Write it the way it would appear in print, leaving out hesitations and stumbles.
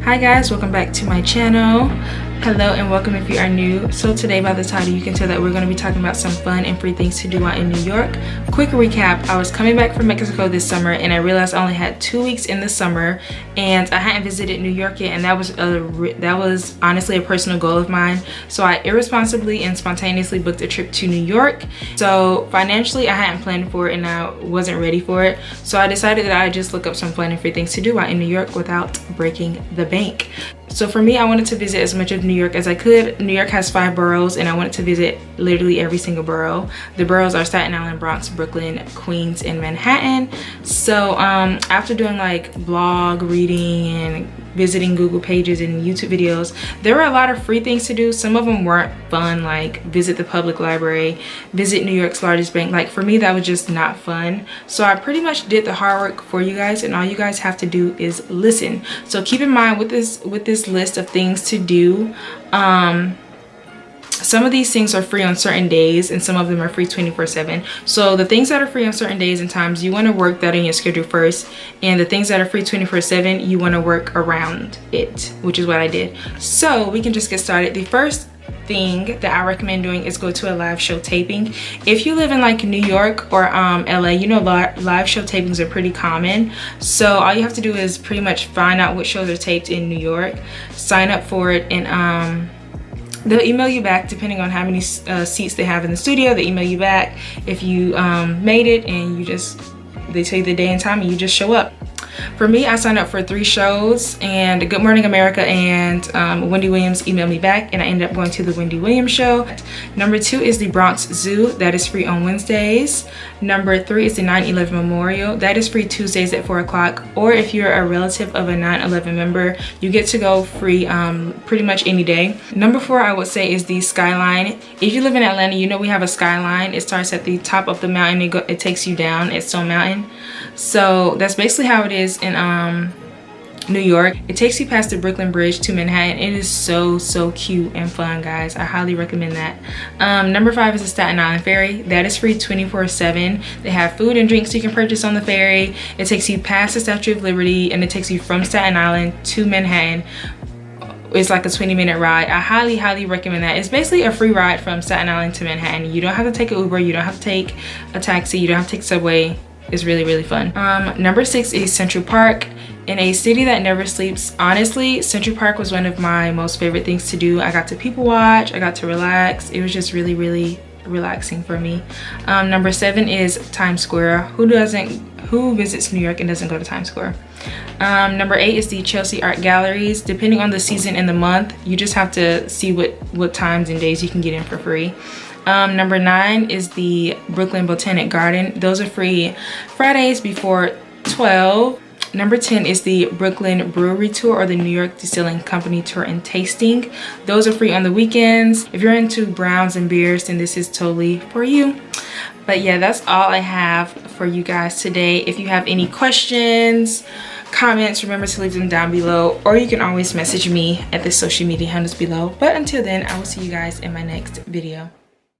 Hi guys, welcome back to my channel. Hello and welcome if you are new. So today by the title you can tell that we're going to be talking about some fun and free things to do while in New York. Quick recap, I was coming back from Mexico this summer and I realized I only had 2 weeks in the summer and I hadn't visited New York yet, and that was honestly a personal goal of mine. So I irresponsibly and spontaneously booked a trip to New York. So financially I hadn't planned for it and I wasn't ready for it. So I decided that I'd just look up some fun and free things to do while in New York without breaking the bank. So for me, I wanted to visit as much of New York as I could. New York has 5 boroughs and I wanted to visit literally every single borough. The boroughs are Staten Island, Bronx, Brooklyn, Queens, and Manhattan. So after doing like blog reading and visiting Google pages and YouTube videos, there were a lot of free things to do. Some of them weren't fun, like visit the public library, visit New York's largest bank. Like for me, that was just not fun. So I pretty much did the hard work for you guys, and all you guys have to do is listen. So keep in mind with this list of things to do, some of these things are free on certain days and some of them are free 24/7. So the things that are free on certain days and times, you want to work that in your schedule first, and the things that are free 24/7, you want to work around it, which is what I did. So we can just get started. The first thing that I recommend doing is go to a live show taping. If you live in like New York or LA, you know live show tapings are pretty common. So all you have to do is pretty much find out what shows are taped in New York, sign up for it, and they'll email you back depending on how many seats they have in the studio. They email you back if you made it, and they tell you the day and time and you just show up. For me, I signed up for 3 shows, and Good Morning America and Wendy Williams emailed me back, and I ended up going to the Wendy Williams show. Number 2 is the Bronx Zoo. That is free on Wednesdays. Number 3 is the 9/11 Memorial. That is free Tuesdays at 4 o'clock. Or if you're a relative of a 9/11 member, you get to go free pretty much any day. Number 4, I would say, is the Skyline. If you live in Atlanta, you know we have a Skyline. It starts at the top of the mountain. It takes you down at Stone Mountain. So that's basically how it is in New York. It takes you past the Brooklyn Bridge to Manhattan. It is so cute and fun, guys. I highly recommend that. Number 5 is the Staten Island Ferry. That is free 24/7. They have food and drinks you can purchase on the ferry. It takes you past the Statue of Liberty, and it takes you from Staten Island to Manhattan. It's like a 20-minute ride. I highly recommend that. It's basically a free ride from Staten Island to Manhattan. You don't have to take an Uber, you don't have to take a taxi, you don't have to take subway. It's really fun. Number 6 is Central Park. In a city that never sleeps, honestly, Central Park was one of my most favorite things to do. I got to people watch, I got to relax. It was just really relaxing for me. Number 7 is Times Square. Who visits New York and doesn't go to Times Square? Number 8 is the Chelsea Art Galleries. Depending on the season and the month, you just have to see what times and days you can get in for free. Number 9 is the Brooklyn Botanic Garden. Those are free Fridays before 12. Number 10 is the Brooklyn Brewery Tour, or the New York Distilling Company Tour and Tasting. Those are free on the weekends. If you're into browns and beers, then this is totally for you. But yeah, that's all I have for you guys today. If you have any questions, comments, remember to leave them down below, or you can always message me at the social media handles below. But until then, I will see you guys in my next video.